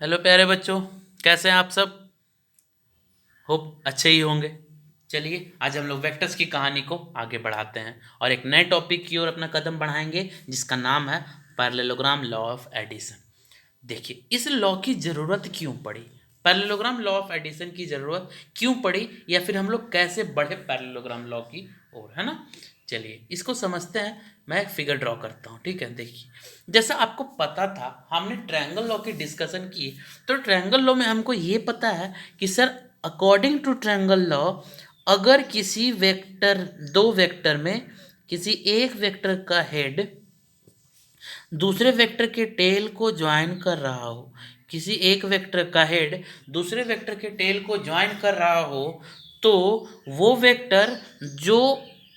Hello प्यारे बच्चों, कैसे हैं आप सब। होप अच्छे ही होंगे। चलिए आज हम लोग वेक्टर्स की कहानी को आगे बढ़ाते हैं और एक नए टॉपिक की ओर अपना कदम बढ़ाएंगे जिसका नाम है पैरेललोग्राम लॉ ऑफ एडिशन। देखिए इस लॉ की ज़रूरत क्यों पड़ी, पैरेललोग्राम लॉ ऑफ एडिशन की ज़रूरत क्यों पड़ी, या फिर हम लोग कैसे बढ़े पैरेललोग्राम लॉ की ओर, है ना। चलिए इसको समझते हैं। मैं एक फिगर ड्रॉ करता हूँ, ठीक है। देखिए जैसा आपको पता था, हमने ट्रायंगल लॉ की डिस्कशन की, तो ट्रायंगल लॉ में हमको ये पता है कि sir according to triangle law अगर किसी वेक्टर, दो वेक्टर में किसी एक वेक्टर का हेड दूसरे वेक्टर के टेल को ज्वाइन कर रहा हो, किसी एक वेक्टर का हेड दूसरे वेक्टर के टेल को ज्वाइन कर रहा हो, तो वो वेक्टर जो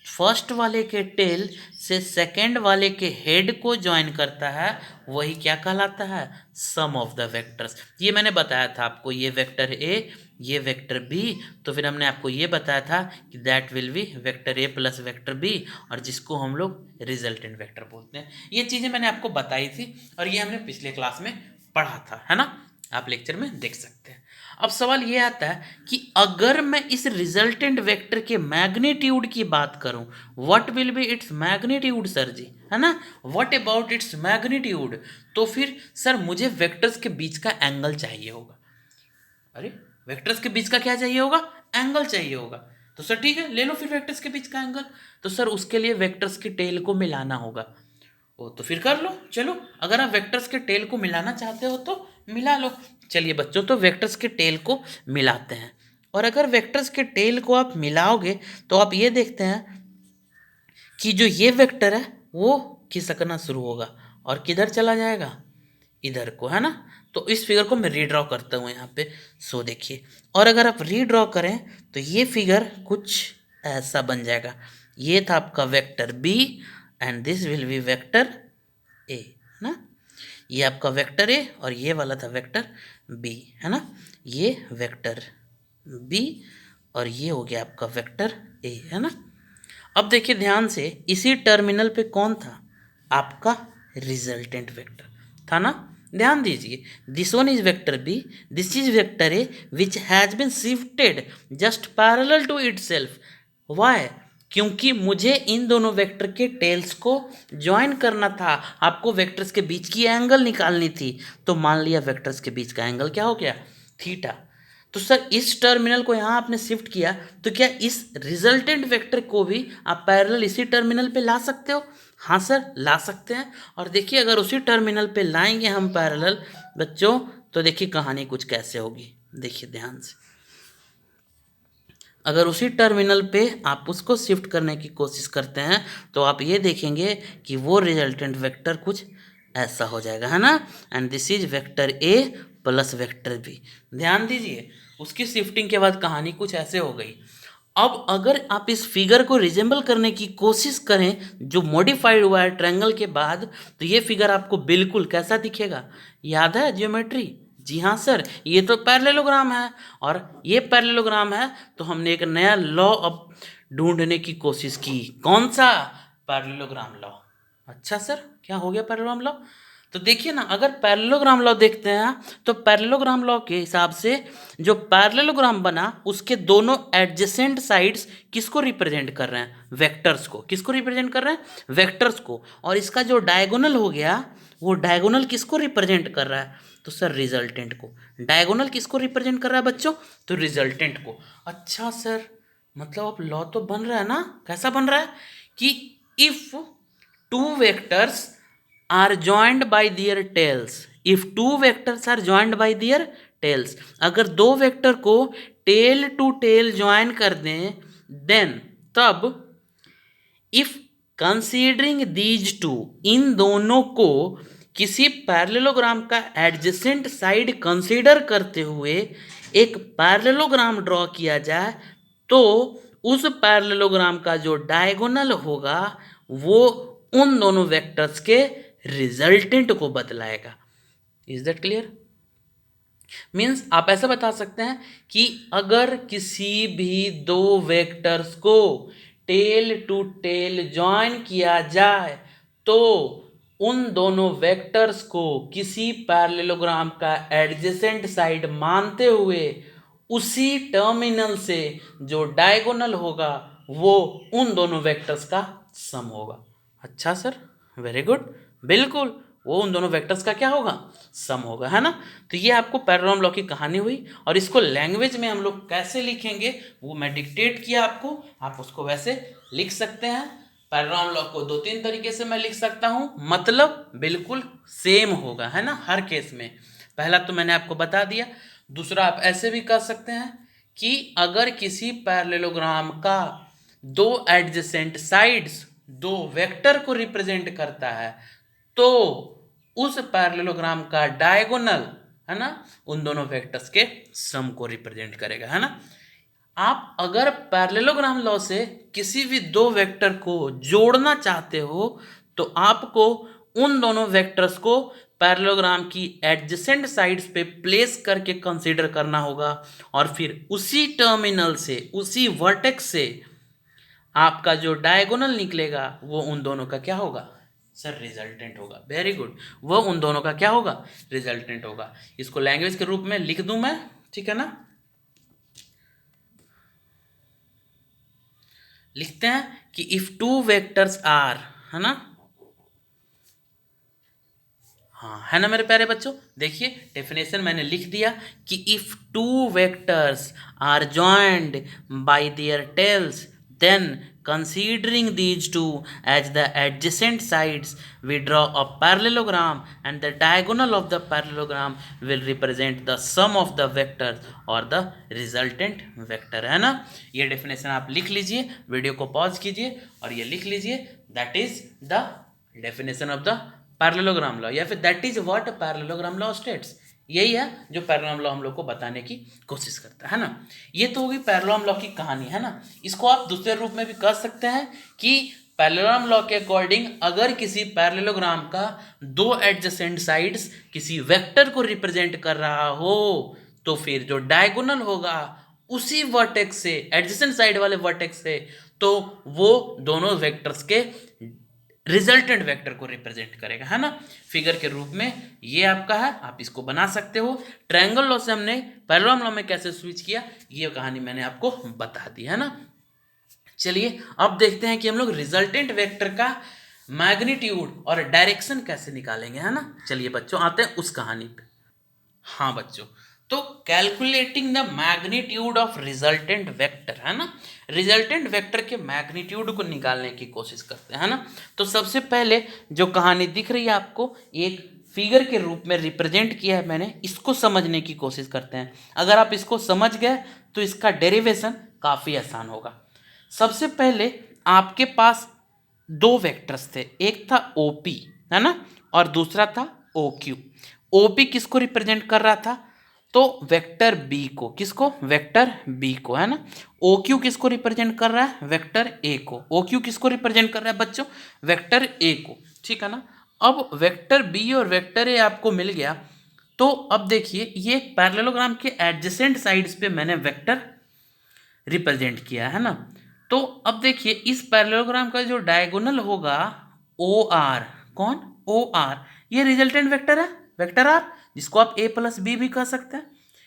फर्स्ट वाले के टेल से सेकंड वाले के हेड को ज्वाइन करता है वही क्या कहलाता है, सम ऑफ द वेक्टर्स। ये मैंने बताया था आपको, ये वेक्टर ए ये वेक्टर बी, तो फिर हमने आपको ये बताया था कि that will be vector A plus vector B, और जिसको हम लोग रिजल्टेंट वेक्टर बोलते हैं। ये चीज़ें मैंने आपको बताई थी और ये हमने पिछले क्लास में पढ़ा था, है ना। आप लेक्चर में देख सकते हैं। अब सवाल ये आता है कि अगर मैं इस रिजल्टेंट वेक्टर के मैग्नीट्यूड की बात करूं, what will be its magnitude sir जी, है ना। व्हाट अबाउट इट्स मैग्नीट्यूड, तो फिर सर मुझे वेक्टर्स के बीच का एंगल चाहिए होगा। अरे वेक्टर्स के बीच का क्या चाहिए होगा, एंगल चाहिए होगा। तो सर ठीक है, ले लो फिर वेक्टर्स के बीच का एंगल। तो सर उसके लिए वेक्टर्स की टेल को मिलाना होगा। ओ तो फिर कर लो, चलो अगर आप वेक्टर्स के टेल को मिलाना चाहते हो तो मिला लो। चलिए बच्चों, तो वेक्टर्स के टेल को मिलाते हैं। और अगर वेक्टर्स के टेल को आप मिलाओगे तो आप ये देखते हैं कि जो ये वेक्टर है वो खिसकना शुरू होगा और किधर चला जाएगा, इधर को, है ना। तो इस फिगर को मैं रीड्रॉ करता हूँ यहाँ पे। सो देखिए, और अगर आप रीड्रॉ करें तो ये फिगर कुछ ऐसा बन जाएगा। ये था आपका vector B and this will be vector A, है ना। ये आपका वेक्टर ए और ये वाला था वेक्टर बी, है ना। ये वेक्टर बी और ये हो गया आपका वेक्टर ए, है ना। अब देखिए ध्यान से, इसी टर्मिनल पे कौन था, आपका रिजल्टेंट वेक्टर था ना। ध्यान दीजिए, this one is vector B, this is vector A which has been shifted just parallel to itself. Why, क्योंकि मुझे इन दोनों वेक्टर के टेल्स को ज्वाइन करना था, आपको वेक्टर्स के बीच की एंगल निकालनी थी। तो मान लिया वेक्टर्स के बीच का एंगल क्या हो गया, थीटा। तो सर इस टर्मिनल को यहाँ आपने शिफ्ट किया, तो क्या इस रिजल्टेंट वेक्टर को भी आप पैरेलल इसी टर्मिनल पे ला सकते हो। हाँ सर ला सकते हैं। और देखिए अगर उसी टर्मिनल पे लाएंगे हम पैरेलल बच्चों, तो देखिए कहानी कुछ कैसे होगी। देखिए ध्यान से, अगर उसी टर्मिनल पे आप उसको शिफ्ट करने की कोशिश करते हैं तो आप ये देखेंगे कि वो रिजल्टेंट वेक्टर कुछ ऐसा हो जाएगा, है ना। And this is vector A plus vector B. ध्यान दीजिए, उसकी शिफ्टिंग के बाद कहानी कुछ ऐसे हो गई। अब अगर आप इस फिगर को रिजेंबल करने की कोशिश करें जो मॉडिफाइड हुआ है ट्रायंगल के बाद, तो ये फिगर आपको बिल्कुल कैसा दिखेगा, याद है ज्योमेट्री। जी हाँ सर, ये तो पैरेललोग्राम है, और ये पैरेललोग्राम है तो हमने एक नया लॉ अब ढूंढने की कोशिश की। कौन सा, पैरेललोग्राम लॉ। अच्छा सर क्या हो गया पैरेललोग्राम लॉ। तो देखिए ना, अगर पैरेललोग्राम लॉ देखते हैं तो पैरेललोग्राम लॉ के हिसाब से जो पैरेललोग्राम बना उसके दोनों एडजेसेंट साइड्स किसको रिप्रेजेंट कर रहे हैं, वेक्टर्स को। किसको रिप्रेजेंट कर रहे हैं, वेक्टर्स को। और इसका जो डायगोनल हो गया वो डायगोनल किसको रिप्रेजेंट कर रहा है, तो सर रिजल्टेंट को। डायगोनल किसको रिप्रेजेंट कर रहा है बच्चों, तो रिजल्टेंट को। अच्छा सर, मतलब अब लॉ तो बन रहा है ना, कैसा बन रहा है कि if two vectors are joined by their tails, if two vectors are joined by their tails, अगर दो वेक्टर को टेल टू टेल ज्वाइन कर दें, देन तब इफ कंसीडरिंग दीज टू, इन दोनों को किसी पैरेललोग्राम का एडजेसेंट साइड कंसीडर करते हुए एक पैरेललोग्राम ड्रॉ किया जाए, तो उस पैरेललोग्राम का जो डायगोनल होगा वो उन दोनों वेक्टर्स के रिजल्टेंट को बतलाएगा। Is that clear. मीन्स आप ऐसा बता सकते हैं कि अगर किसी भी दो वेक्टर्स को टेल टू टेल ज्वाइन किया जाए तो उन दोनों वेक्टर्स को किसी पैरेललोग्राम का एडजेसेंट साइड मानते हुए उसी टर्मिनल से जो डायगोनल होगा वो उन दोनों वेक्टर्स का सम होगा। अच्छा सर, वेरी गुड, बिल्कुल, वो उन दोनों वेक्टर्स का क्या होगा, सम होगा, है ना। तो ये आपको पैरेललोग्राम लॉ की कहानी हुई, और इसको लैंग्वेज में हम लोग कैसे लिखेंगे वो मैं डिक्टेट किया आपको, आप उसको वैसे लिख सकते हैं। पैरेललोग्राम लॉ को 2-3 तरीके से मैं लिख सकता हूँ, मतलब बिल्कुल सेम होगा, है ना, हर केस में। पहला तो मैंने आपको बता दिया। दूसरा आप ऐसे भी कर सकते हैं कि अगर किसी पैरेललोग्राम का दो एडजेसेंट साइड्स दो वेक्टर को रिप्रेजेंट करता है तो उस पैरेललोग्राम का डायगोनल, है ना, उन दोनों वेक्टर्स के सम को रिप्रेजेंट करेगा, है ना। आप अगर पैरेललोग्राम लॉ से किसी भी दो वेक्टर को जोड़ना चाहते हो तो आपको उन दोनों वेक्टर्स को पैरेललोग्राम की एडजेसेंट साइड्स पे प्लेस करके कंसीडर करना होगा, और फिर उसी टर्मिनल से, उसी वर्टेक्स से आपका जो डायगोनल निकलेगा वो उन दोनों का क्या होगा सर, रिजल्टेंट होगा। वेरी गुड, वो उन दोनों का क्या होगा, रिजल्टेंट होगा। इसको लैंग्वेज के रूप में लिख दूं मैं, ठीक है ना। लिखते हैं कि इफ टू वेक्टर्स आर, है ना, हाँ, है ना मेरे प्यारे बच्चों। देखिए डेफिनेशन मैंने लिख दिया कि if two vectors are joined by their tails then considering these two as the adjacent sides we draw a parallelogram and the diagonal of the parallelogram will represent the sum of the vectors or the resultant vector, है ना। ये definition आप लिख लीजिए, video को pause कीजिए और ये लिख लीजिए, that is the definition of the parallelogram law, या फिर that is what parallelogram law states. यही है जो पैरेललोग्राम लॉ हम लोग को बताने की कोशिश करता है ना। ये तो होगी पैरेललोग्राम लॉ की कहानी, है ना। इसको आप दूसरे रूप में भी कर सकते हैं कि पैरेललोग्राम लॉ के अकॉर्डिंग अगर किसी पैरेललोग्राम का दो एडजेसेंट साइड्स किसी वेक्टर को रिप्रेजेंट कर रहा हो तो फिर जो डायगोनल होगा उसी वर्टेक्स से, एडजेसेंट साइड वाले वर्टेक्स से, तो वो दोनों वेक्टर्स के रिजल्टेंट वेक्टर को रिप्रेजेंट करेगा, है ना, फिगर के रूप में। ये आपका है, आप इसको बना सकते हो। ट्रायंगल लॉ से हमने पैरेललोग्राम लॉ में कैसे स्विच किया ये कहानी मैंने आपको बता दी, है ना। चलिए अब देखते हैं कि हम लोग रिजल्टेंट वेक्टर का मैग्नीट्यूड और डायरेक्शन कैसे निकालेंगे, है ना। चलिए बच्चों आते हैं उस कहानी पे। हाँ बच्चों, तो calculating the magnitude of resultant vector, है ना, रिजल्टेंट वेक्टर के मैग्नीट्यूड को निकालने की कोशिश करते हैं, है ना। तो सबसे पहले जो कहानी दिख रही है आपको एक फिगर के रूप में रिप्रेजेंट किया है मैंने, इसको समझने की कोशिश करते हैं। अगर आप इसको समझ गए तो इसका डेरिवेशन काफ़ी आसान होगा। सबसे पहले आपके पास दो वेक्टर्स थे, एक था OP, है ना, और दूसरा था OQ। OP किसको रिप्रेजेंट कर रहा था, तो वेक्टर बी को, किसको, वेक्टर बी को, है ना। OQ किसको रिप्रेजेंट कर रहा है, वेक्टर ए को। OQ किसको रिप्रेजेंट कर रहा है बच्चों, वेक्टर ए को, ठीक है ना। अब वेक्टर बी और वेक्टर ए आपको मिल गया, तो अब देखिए ये पैरेललोग्राम के एडजेसेंट साइड्स पे मैंने वेक्टर रिप्रेजेंट किया, है ना। तो अब देखिए इस पैरेललोग्राम का जो डायगोनल होगा OR, कौन, OR, ये रिजल्टेंट वेक्टर है, वेक्टर आर, जिसको आप A+B भी कह सकते हैं,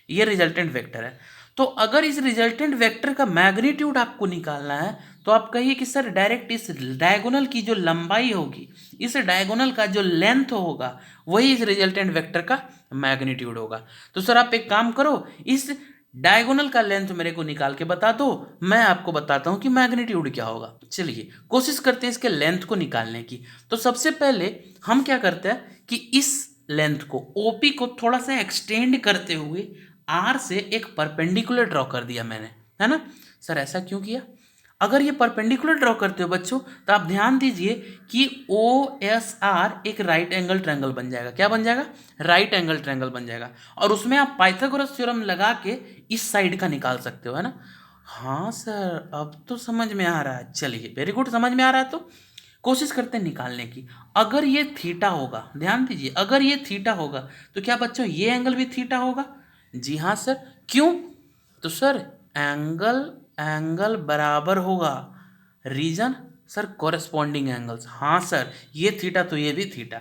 ये रिजल्टेंट वेक्टर है। तो अगर इस रिजल्टेंट वेक्टर का मैग्नीट्यूड आपको निकालना है तो आप कहिए कि सर डायरेक्ट इस डायगोनल की जो लंबाई होगी, इस डायगोनल का जो लेंथ होगा वही इस रिजल्टेंट वेक्टर का मैग्नीट्यूड होगा। तो सर आप एक काम करो, इस डायगोनल का लेंथ मेरे को निकाल के बता दो, मैं आपको बताता हूँ कि मैग्नीट्यूड क्या होगा। चलिए कोशिश करते हैं इसके लेंथ को निकालने की। तो सबसे पहले हम क्या करते हैं कि इस लेंथ को OP को थोड़ा सा एक्सटेंड करते हुए R से एक परपेंडिकुलर ड्रॉ कर दिया मैंने, है ना। सर ऐसा क्यों किया, अगर ये परपेंडिकुलर ड्रॉ करते हो बच्चों तो आप ध्यान दीजिए कि OSR एक राइट एंगल ट्रायंगल बन जाएगा। क्या बन जाएगा, राइट एंगल ट्रायंगल बन जाएगा, और उसमें आप पाइथागोरस थ्योरम लगा के इस साइड का निकाल सकते हो, है ना। हाँ सर अब तो समझ में आ रहा है, चलिए वेरी गुड, समझ में आ रहा है तो कोशिश करते हैं निकालने की। अगर ये थीटा होगा, ध्यान दीजिए, अगर ये थीटा होगा तो क्या बच्चों ये एंगल भी थीटा होगा, जी हाँ सर, क्यों, तो सर एंगल एंगल बराबर होगा रीजन सर कोरेस्पॉन्डिंग एंगल्स, हाँ सर, ये थीटा तो ये भी थीटा।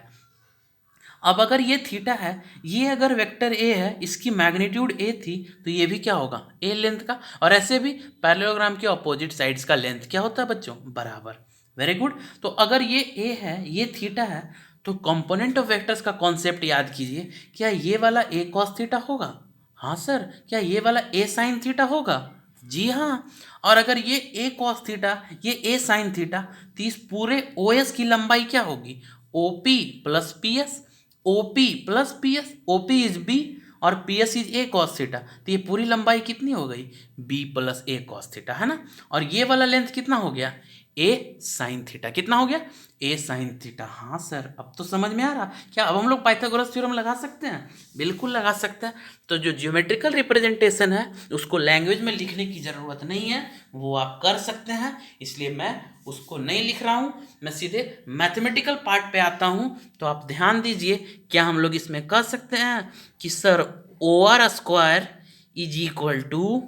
अब अगर ये थीटा है, ये अगर वेक्टर ए है, इसकी मैग्नीट्यूड ए थी, तो ये भी क्या होगा, ए लेंथ का। और ऐसे भी पैरेललोग्राम के ऑपोजिट साइड्स का लेंथ क्या होता है बच्चों, बराबर। Very good. तो अगर ये ए है, ये थीटा है, तो कंपोनेंट ऑफ वेक्टर्स का कॉन्सेप्ट याद कीजिए। क्या ये वाला ए कॉस थीटा होगा, हाँ सर। क्या ये वाला ए साइन थीटा होगा, जी हाँ। और अगर ये ए कॉस थीटा, ये ए साइन थीटा, तो इस पूरे ओ एस की लंबाई क्या होगी, O P plus P S. OP plus P S, OP is B और P S is A cos theta, तो ये पूरी लंबाई कितनी हो गई, B plus A cos theta, है ना। और ये वाला लेंथ कितना हो गया, ए साइन थीटा। कितना हो गया, ए साइन थीटा। हाँ सर, अब तो समझ में आ रहा। क्या अब हम लोग पाइथागोरस थ्योरम लगा सकते हैं, बिल्कुल लगा सकते हैं। तो जो ज्योमेट्रिकल रिप्रेजेंटेशन है उसको लैंग्वेज में लिखने की ज़रूरत नहीं है, वो आप कर सकते हैं, इसलिए मैं उसको नहीं लिख रहा हूँ। मैं सीधे मैथमेटिकल पार्ट पे आता हूँ। तो आप ध्यान दीजिए, क्या हम लोग इसमें कह सकते हैं कि sir O R square is equal to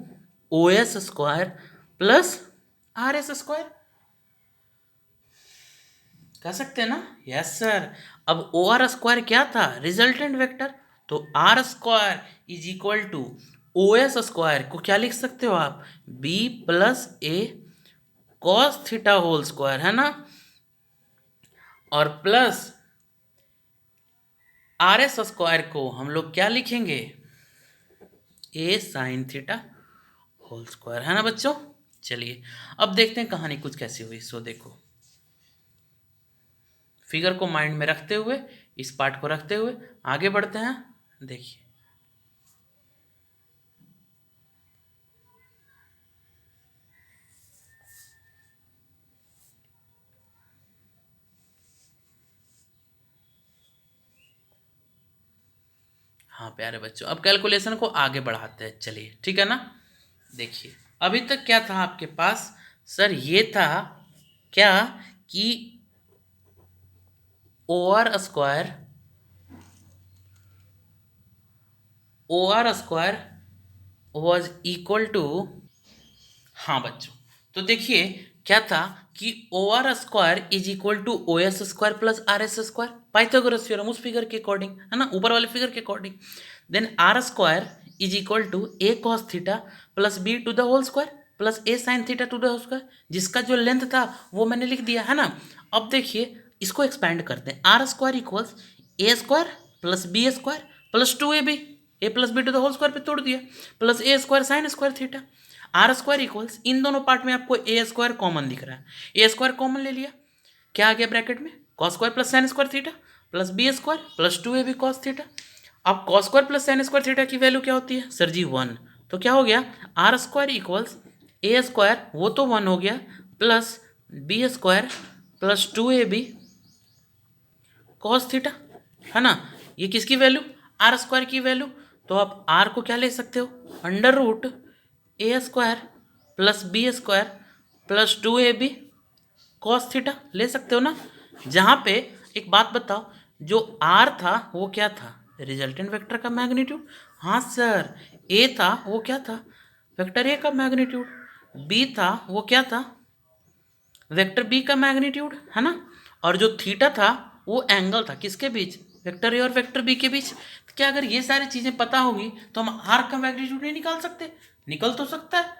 O S square plus R S square, कह सकते हैं ना, यस सर। अब ओ आर स्क्वायर क्या था, रिजल्टेंट वेक्टर, तो R square is equal to O S square को क्या लिख सकते हो आप, B plus A cos theta whole square, है ना। और प्लस आर एस स्क्वायर को हम लोग क्या लिखेंगे, ए साइन थीटा होल स्क्वायर, है ना बच्चों। चलिए अब देखते हैं कहानी कुछ कैसी हुई। सो देखो, फिगर को माइंड में रखते हुए, इस पार्ट को रखते हुए आगे बढ़ते हैं। देखिए, हाँ प्यारे बच्चों, अब कैलकुलेशन को आगे बढ़ाते हैं। चलिए ठीक है ना। देखिए अभी तक क्या था आपके पास, सर ये था क्या कि O R square was equal to, हाँ बच्चों, तो देखिए क्या था कि O R square is equal to O S square plus R S square, Pythagoras theorem उस फिगर के अकॉर्डिंग, है ना, ऊपर वाले फिगर के according. Then R square is equal to A cos theta plus B to the whole square plus A sine theta to the whole square, जिसका जो length था वो मैंने लिख दिया, है ना। अब देखिए इसको एक्सपैंड करते हैं, R square equals A square plus B square plus two A B, A plus B to the whole square पे तोड़ दिया, plus A square sine square theta. R square equals, इन दोनों पार्ट में आपको ए स्क्वायर कॉमन दिख रहा है, ए स्क्वायर कॉमन ले लिया, क्या आ गया ब्रैकेट में, cos square plus sine square theta plus B square plus two A B cos theta. अब cos square plus sine square theta की वैल्यू क्या होती है सर जी, 1। तो क्या हो गया, R square equals A square, वो तो 1 हो गया, plus B square plus two A B cos theta, है ना। ये किसकी वैल्यू, आर स्क्वायर की वैल्यू। तो आप आर को क्या ले सकते हो, under root A square plus B square plus two A B cos theta ले सकते हो ना। जहाँ पे एक बात बताओ, जो आर था वो क्या था, रिजल्टेंट वेक्टर का मैग्नीट्यूड, हाँ सर। ए था वो क्या था, वेक्टर ए का मैग्नीट्यूड। बी था वो क्या था, वेक्टर बी का मैग्नीट्यूड, है ना। और जो थीटा था वो एंगल था किसके बीच, वेक्टर ए और वेक्टर बी के बीच। तो क्या अगर ये सारी चीज़ें पता होगी तो हम आर का मैग्नीट्यूड नहीं निकाल सकते, निकल तो सकता है।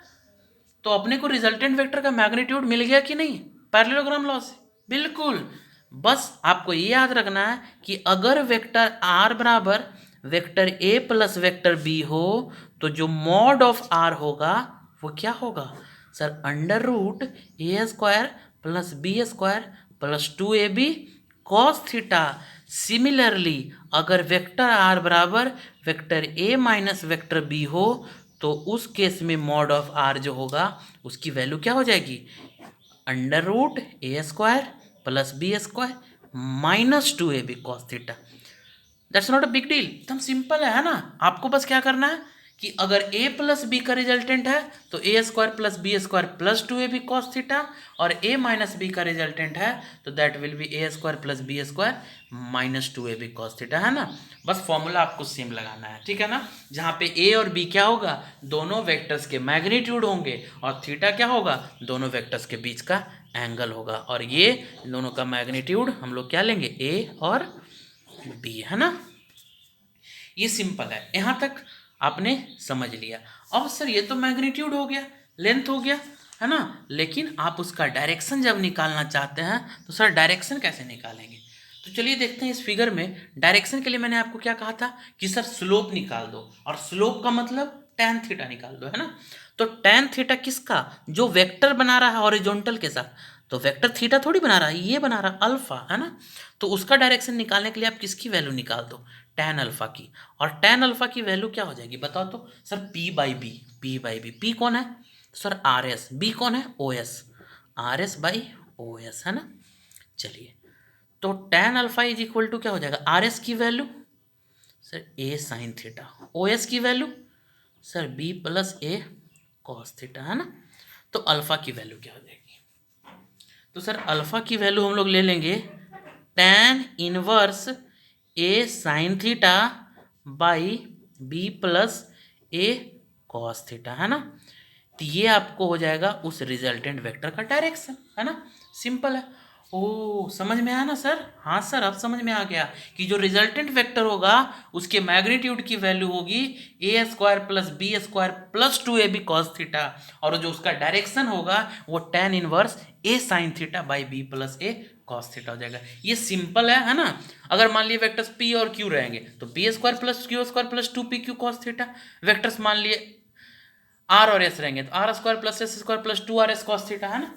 तो अपने को रिजल्टेंट वेक्टर का मैग्नीट्यूड मिल गया कि नहीं, पैरेललोग्राम लॉ से, बिल्कुल। बस आपको ये याद रखना है कि अगर वेक्टर आर बराबर vector A plus vector B हो, तो जो मॉड ऑफ आर होगा वो क्या होगा sir, under root A square plus B square plus two A B cos theta. Similarly अगर वेक्टर आर बराबर vector A minus vector B हो, तो उस केस में मॉड ऑफ आर जो होगा उसकी वैल्यू क्या हो जाएगी, under root A square plus B square minus two A B cos theta. That's not a big deal, एकदम सिंपल है ना। आपको बस क्या करना है कि अगर a प्लस बी का रिजल्टेंट है तो A square plus B square plus 2ab cos theta, और a माइनस बी का रिजल्टेंट है तो that will be A square plus B square minus 2ab cos theta, है ना। बस फॉर्मूला आपको सेम लगाना है, ठीक है ना। जहाँ पे a और b क्या होगा, दोनों वेक्टर्स के मैग्नीट्यूड होंगे, और थीटा क्या होगा, दोनों वेक्टर्स के बीच का एंगल होगा, और ये दोनों का मैग्नीट्यूड हम लोग क्या लेंगे, a और b, है ना। ये सिंपल है, यहाँ तक आपने समझ लिया। अब सर ये तो मैग्नीट्यूड हो गया, लेंथ हो गया, है ना, लेकिन आप उसका डायरेक्शन जब निकालना चाहते हैं तो सर डायरेक्शन कैसे निकालेंगे। तो चलिए देखते हैं इस फिगर में। डायरेक्शन के लिए मैंने आपको क्या कहा था कि सर स्लोप निकाल दो, और स्लोप का मतलब tan थीटा निकाल दो, है ना। तो tan थीटा किसका, जो वेक्टर बना रहा है हॉरिजॉन्टल के साथ, तो वेक्टर थीटा थोड़ी बना रहा है, ये बना रहा है अल्फा, है ना। तो उसका डायरेक्शन निकालने के लिए आप किसकी वैल्यू निकाल दो, tan अल्फा की। और tan अल्फा की वैल्यू क्या हो जाएगी बताओ तो सर, p/b। p कौन है सर, rs, b कौन है, os, rs/os, है ना। चलिए, तो tan alpha is equal to क्या हो जाएगा, rs की value sir a sine theta, os की value sir b plus a cos theta, है ना। तो अल्फा की वैल्यू क्या हो जाएगी, तो सर अल्फा की वैल्यू हम लोग ले लेंगे tan inverse a sine theta by b plus a cos theta, है ना। तो ये आपको हो जाएगा उस रिजल्टेंट वेक्टर का डायरेक्शन, है ना। सिंपल है। ओ समझ में आया ना सर, हाँ सर अब समझ में आ गया कि जो रिजल्टेंट वेक्टर होगा उसके मैग्नीट्यूड की वैल्यू होगी A square plus B square plus 2ab cos theta, और जो उसका डायरेक्शन होगा वो tan inverse a sine theta by b plus a cos theta हो जाएगा। ये सिंपल है ना। अगर मान लिए वेक्टर्स p और q रहेंगे तो b square plus q square plus 2pq cos theta, vectors मान लिए r और s रहेंगे तो r square plus s square plus 2rs cos theta, है ना।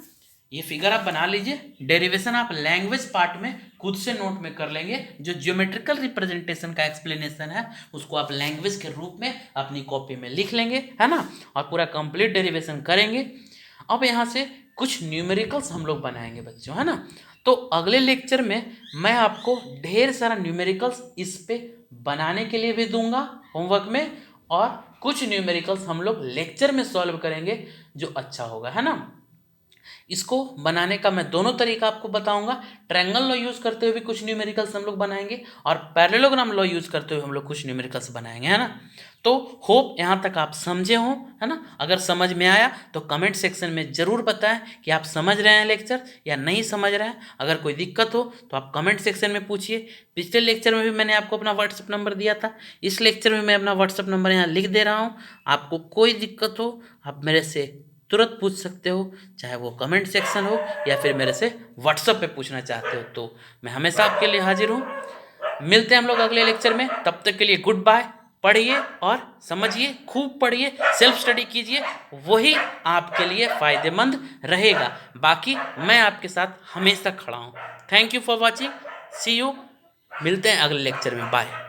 ये फिगर आप बना लीजिए, डेरिवेशन आप लैंग्वेज पार्ट में खुद से नोट में कर लेंगे। जो ज्योमेट्रिकल रिप्रेजेंटेशन का एक्सप्लेनेशन है उसको आप लैंग्वेज के रूप में अपनी कॉपी में लिख लेंगे, है ना, और पूरा कंप्लीट डेरिवेशन करेंगे। अब यहाँ से कुछ न्यूमेरिकल्स हम लोग बनाएंगे बच्चों, है ना। तो अगले लेक्चर में मैं आपको ढेर सारा न्यूमेरिकल्स इस पे बनाने के लिए भी दूंगा होमवर्क में, और कुछ न्यूमेरिकल्स हम लोग लेक्चर में सॉल्व करेंगे जो अच्छा होगा, है ना। इसको बनाने का मैं दोनों तरीका आपको बताऊंगा। ट्रायंगल लॉ यूज करते हुए भी कुछ न्यूमेरिकल्स हम लोग बनाएंगे, और पैरेललोग्राम लॉ यूज करते हुए हम लोग कुछ न्यूमेरिकल्स बनाएंगे, है ना। तो होप यहाँ तक आप समझे हों, है ना। अगर समझ में आया तो कमेंट सेक्शन में ज़रूर बताएं कि आप समझ रहे हैं लेक्चर या नहीं समझ रहे हैं। अगर कोई दिक्कत हो तो आप कमेंट सेक्शन में पूछिए। पिछले लेक्चर में भी मैंने आपको अपना व्हाट्सअप नंबर दिया था, इस लेक्चर में मैं अपना व्हाट्सअप नंबर यहाँ लिख दे रहा हूँ। आपको कोई दिक्कत हो आप मेरे से तुरंत पूछ सकते हो, चाहे वो कमेंट सेक्शन हो या फिर मेरे से व्हाट्सएप पे पूछना चाहते हो, तो मैं हमेशा आपके लिए हाजिर हूँ। मिलते हैं हम लोग अगले लेक्चर में, तब तक के लिए गुड बाय। पढ़िए और समझिए, खूब पढ़िए, सेल्फ स्टडी कीजिए, वही आपके लिए फ़ायदेमंद रहेगा। बाकी मैं आपके साथ हमेशा खड़ा हूँ। Thank you for watching, see you, मिलते हैं अगले लेक्चर में, बाय।